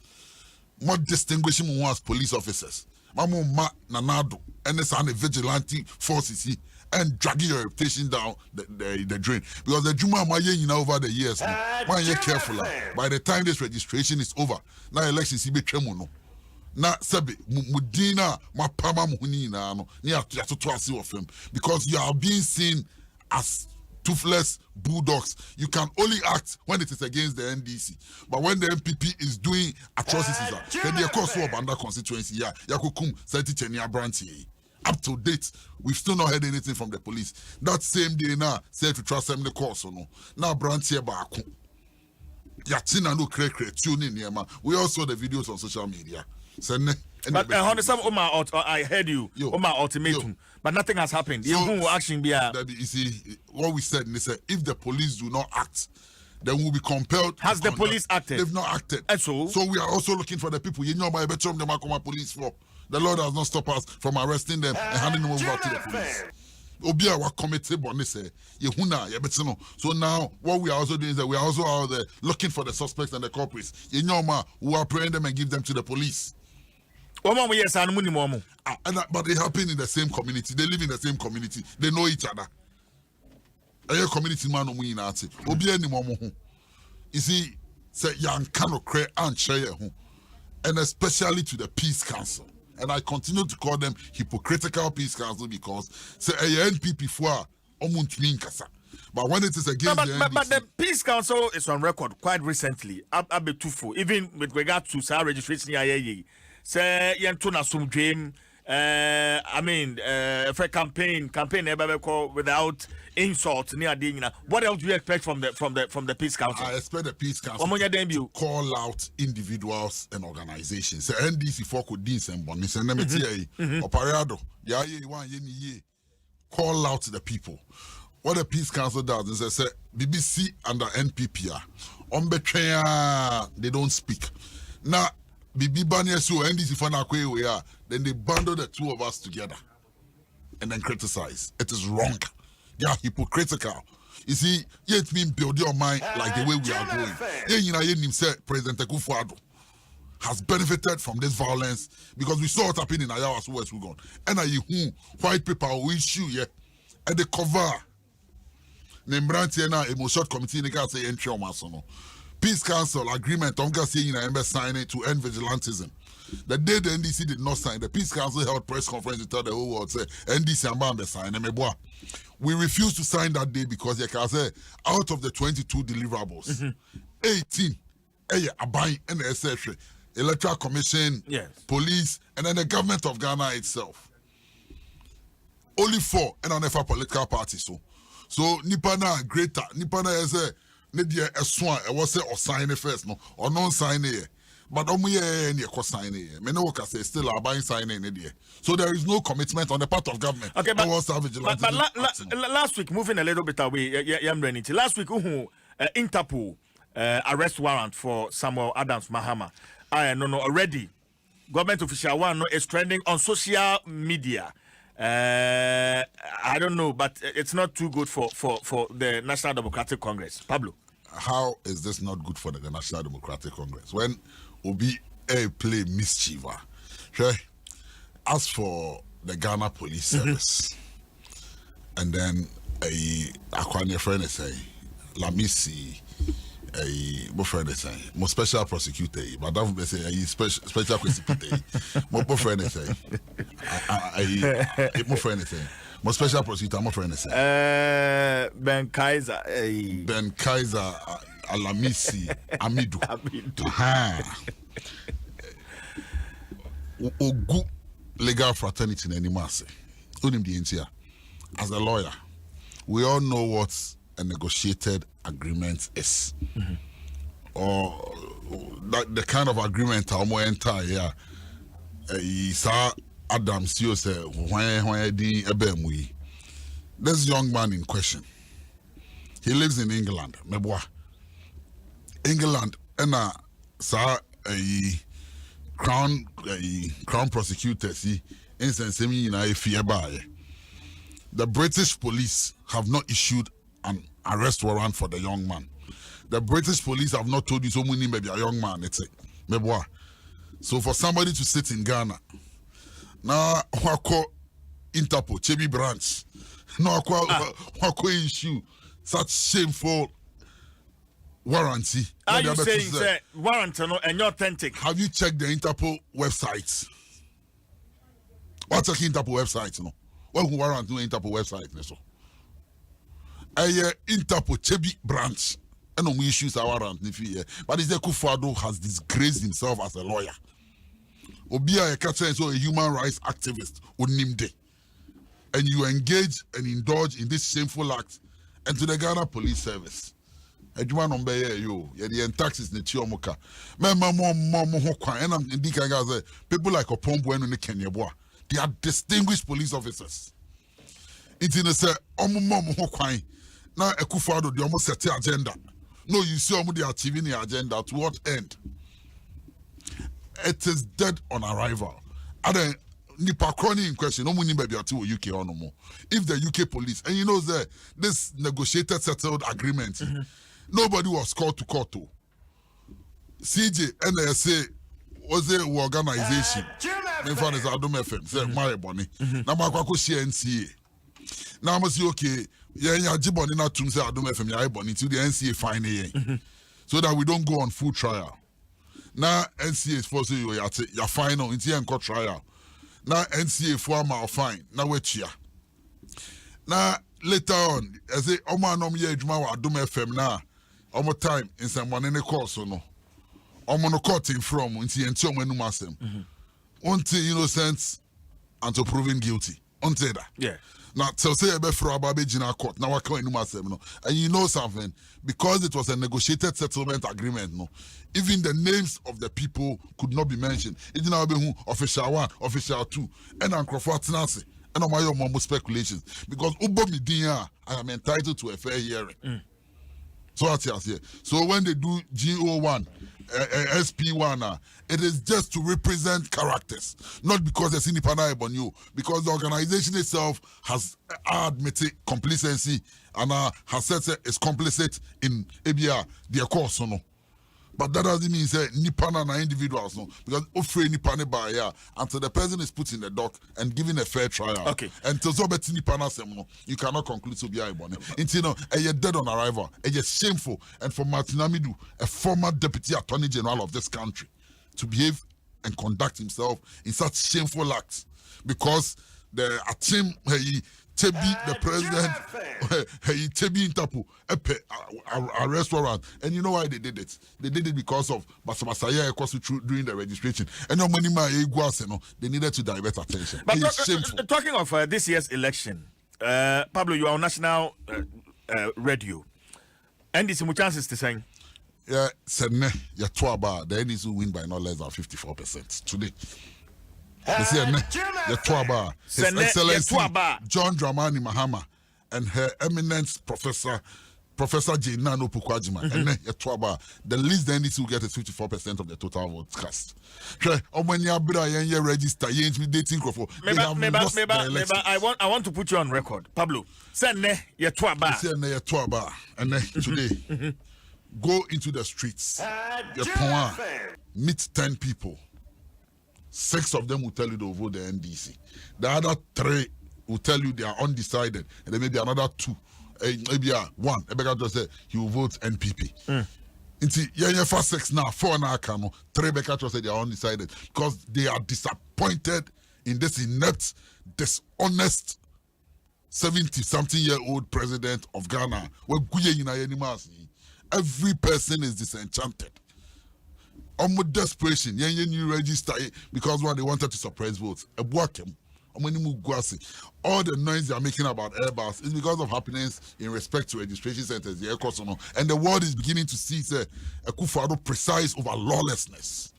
Speaker 2: more distinguishing him as police officers. Mamu Ma Nanado, and the vigilante forces and dragging your reputation down the drain. Because the Juma Mayen over the years, man, you're careful. By the time this registration is over, now elections be tremono. Na Sabi Mudina Mapama Muhina no near to of him. Because you are being seen as toothless bulldogs. You can only act when it is against the NDC. But when the MPP is doing atrocities, then they call so under constituency. Yeah, Yakukum Senti Chenia Branty. Up to date, we've still not heard anything from the police. That same day now, said to trust them the course or no. Now Branty Baku. Yatina no tune in here, man. We all saw the videos on social media. But
Speaker 1: I heard you. Oma ultimatum. But nothing has happened. So, action you
Speaker 2: see, what we said, they said, if the police do not act, then we'll be compelled.
Speaker 1: Has the police acted?
Speaker 2: They've not acted.
Speaker 1: And so
Speaker 2: we are also looking for the people. You know, my better the Makoma police for. The Lord has not stopped us from arresting them and handing them over to the police. Obia wa committee bonne say yehuna yebetino. So now what we are also doing is that we are also out there looking for the suspects and the culprits. You know, who are praying them and give them to the police.
Speaker 1: But they
Speaker 2: happen in the same community. They live in the same community. They know each other. A community man no win at Obia ni momo. You see, say young cannot create and share and especially to the Peace Council. And I continue to call them hypocritical Peace Council because say a NPP for kasa. But when it is against the NDC,
Speaker 1: but the Peace Council is on record quite recently. Abe Tufo, even with regard to SAR registration, say Yentuna Sum Dream. I mean, for campaign without insult near Dina. What else do you expect from the Peace Council?
Speaker 2: I expect the Peace Council to call out individuals and organizations. So NDC for could do some bonus and MultiMedia Opare Addo. Call out the people. What the Peace Council does is they say BBC under NPP on betrayal they don't speak. Now Bibi Banya so NDC for we are, then they bundle the two of us together and then criticize. It is wrong. They are hypocritical. You see, yet mean build your mind like the way we are going. President Akufo-Addo has benefited from this violence because we saw it happen in Ayawa West Wugon. And white people will issue and the cover. Nembrantiana emotion committee they can say entry on Masono. Peace Council agreement on saying signing to end vigilantism. The day the NDC did not sign, the Peace Council held press conference to tell the whole world, say, NDC and sign. We refused to sign that day because they can say, out of the 22 deliverables, 18, Abai and the SFA, Electoral Commission, police, and then the government of Ghana itself. Only 4 and on a political party. So Nipana greater, Nipana is a Nidia a swan, I was say or sign it first, no, or non sign it. But any sign it. Menoka say still are buying signing it. So there is no commitment on the part of government.
Speaker 1: Okay, but last week, moving a little bit away, last week, Interpol arrest warrant for Samuel Adams Mahama. I know already. Government official one is trending on social media. I don't know, but it's not too good for the National Democratic Congress. Pablo.
Speaker 2: How is this not good for the National Democratic Congress? When Obi play mischief. Okay? As for the Ghana Police Service, and then a friend say, Lamisi, a friend say, more special prosecutor, but that would say a special prosecutor, more friend say, more friend say. My special prosecutor, my friend is
Speaker 1: Ben Kaiser.
Speaker 2: Ben Kaiser Alamisi Amidu. Ogu legal fraternity in any mass. As a lawyer, we all know what a negotiated agreement is. Or that the kind of agreement I'm enter here. Adam still say this young man in question, he lives in England, Mebwa. England, and crown prosecutors the British police have not issued an arrest warrant for the young man. The British police have not told you so many maybe a young man. It's so for somebody to sit in Ghana now, wako Interpol Chebi branch no wako issue such shameful warranty.
Speaker 1: Are you saying say warrant no and you're authentic?
Speaker 2: Have you checked the Interpol website? What's the Interpol website? No, what warrant no Interpol website? So, Interpol Chebi branch and no issues a warrant. But is the Akufo-Addo has disgraced himself as a lawyer. Obia so a human rights activist unimde, and you engage and indulge in this shameful act and to the Ghana Police Service. Eduma number you the taxes ne tiomoka. And I'm indicating people like Opombo and Kenya boy. They are distinguished police officers. It's in a say now Akufo-Addo the almost set the agenda. No, you see they are achieving the agenda to what end? It is dead on arrival. Other nipa crony in question, no money maybe at UK or no more. If the UK police, and you know that this negotiated settled agreement, nobody was called to court to. CJ NSA was a organization. In front of Adom FM, say my bonnie. Now my kwako NCA. Now I say okay, yeah, Jiboni not to say Adom FM, yeah, bonnie to the NCA fine so that we don't go on full trial. Now NCA is forcing you your final into your court trial. Now NCA for my fine. Now wait here. Now later on, I say Oma no me ejuma wa Adom FM now. Omo time in some one in the course or no. Omo no courting from into omo no masem. Until innocent until proven guilty. Until that.
Speaker 1: Yeah.
Speaker 2: Now, so say about for Ababe Jina court. Now, what can no? And you know something, because it was a negotiated settlement agreement, no, even the names of the people could not be mentioned. It didn't be who official 1, official 2, and Crawford Nancy, and on my own speculations. Because Ubo Midinya, I am entitled to a fair hearing. So that's here. So when they do GO1, SP1, it is just to represent characters, not because there's independent on you, because the organization itself has admitted complacency and has said it's complicit in ABR, their course, no. But that doesn't mean say Nipana na individuals, no, because offer Nipane by until the person is put in the dock and given a fair trial.
Speaker 1: Okay.
Speaker 2: And to so bet Nipana no, you cannot conclude to be a bonnet. Until you're dead on arrival, and you're shameful. And for Martin Amidu, a former deputy attorney general of this country, to behave and conduct himself in such shameful acts, because the team Tebi, the president, Tebi Interpol, arrest warrant. And you know why they did it? They did it because of Basamasaya during the registration. And no money, they needed to divert attention.
Speaker 1: But talking of this year's election, Pablo, you are on national radio. NDC, much chances to say?
Speaker 2: Yeah, Sene, the NDC will win by not less than 54% today. His Excellency John Dramani Mahama and her eminence Professor J. Nano Pukwajima and the least the NDC will get is 54% of the total votes cast. Register
Speaker 1: I want to put you on record, Pablo. Today
Speaker 2: go into the streets. Meet 10 people. 6 of them will tell you they'll vote the NDC. The other 3 will tell you they are undecided. And then maybe another 2, maybe 1. Ebeka just said he will vote NPP. Into first 6 now, 4 now, 3 Ebeka just said they are undecided because they are disappointed in this inept, dishonest 70-something-year-old president of Ghana. Every person is disenchanted. Almost desperation, you register because they wanted to suppress votes. All the noise they are making about Airbus is because of happiness in respect to registration centers, and the world is beginning to see Akufo-Addo precise over lawlessness.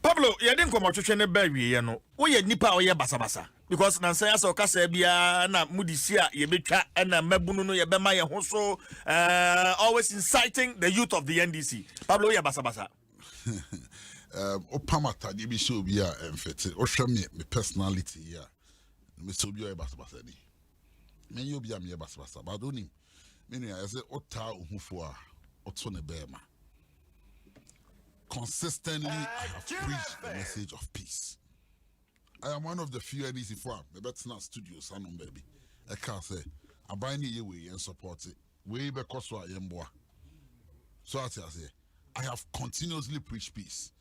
Speaker 1: Pablo, you didn't come out to the baby, we had nipa or basa because Nansaya so Casabia, na Mudisia, Yebicha, and Mebunu, Yabema, also always inciting the youth of the NDC. Pablo, basa.
Speaker 2: Opamata de bi show bi a mfete. Ohwe me personality here. Me so bi o basabasa ni. Me yo bi am ye basabasa. But onim. Me no I say ota ohufo a oto ne bema. Consistently I have preached the message of peace. I am one of the few NDC for me better studio sanon baby. I can say I buy any way and support it. Way because I am boy. So I say I have continuously preached peace.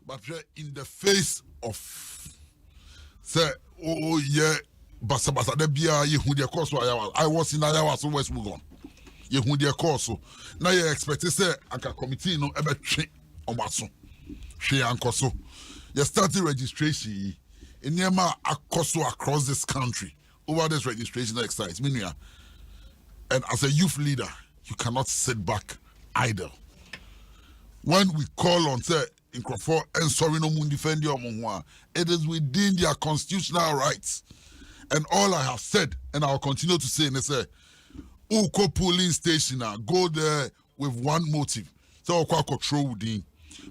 Speaker 2: But in the face of say oh yeah basa de bia ye hu de course I was in Iowa so West Mugon. Ye hu de course now you expect say anka committee no ebe twe omaso. Hwe ankoso. You started registration in Nema akoso across this country over this registration exercise. And as a youth leader, you cannot sit back idle. When we call on say in Crawford and sorry no mun defend your monwa, it is within their constitutional rights. And all I have said, and I'll continue to say, and say, Uko polling station, go there with one motive. So control within.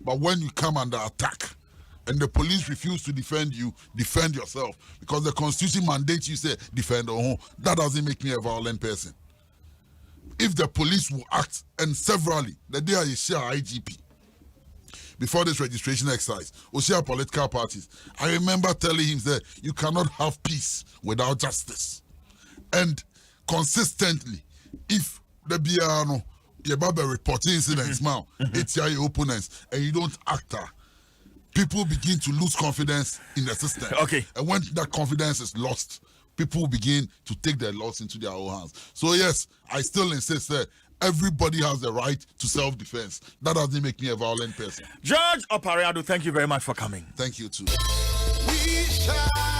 Speaker 2: But when you come under attack and the police refuse to defend you, defend yourself. Because the constitution mandates you say defend your home. That doesn't make me a violent person. If the police will act, and severally, the day I share IGP, before this registration exercise, or share political parties, I remember telling him that you cannot have peace without justice. And consistently, if the Biano, your Baba reporting incidents now, it's your opponents, and you don't act, people begin to lose confidence in the system.
Speaker 1: Okay.
Speaker 2: And when that confidence is lost, people begin to take their laws into their own hands. So yes, I still insist that everybody has the right to self-defense. That doesn't make me a violent person.
Speaker 1: George Opare Addo, thank you very much for coming.
Speaker 2: Thank you too.
Speaker 4: We shall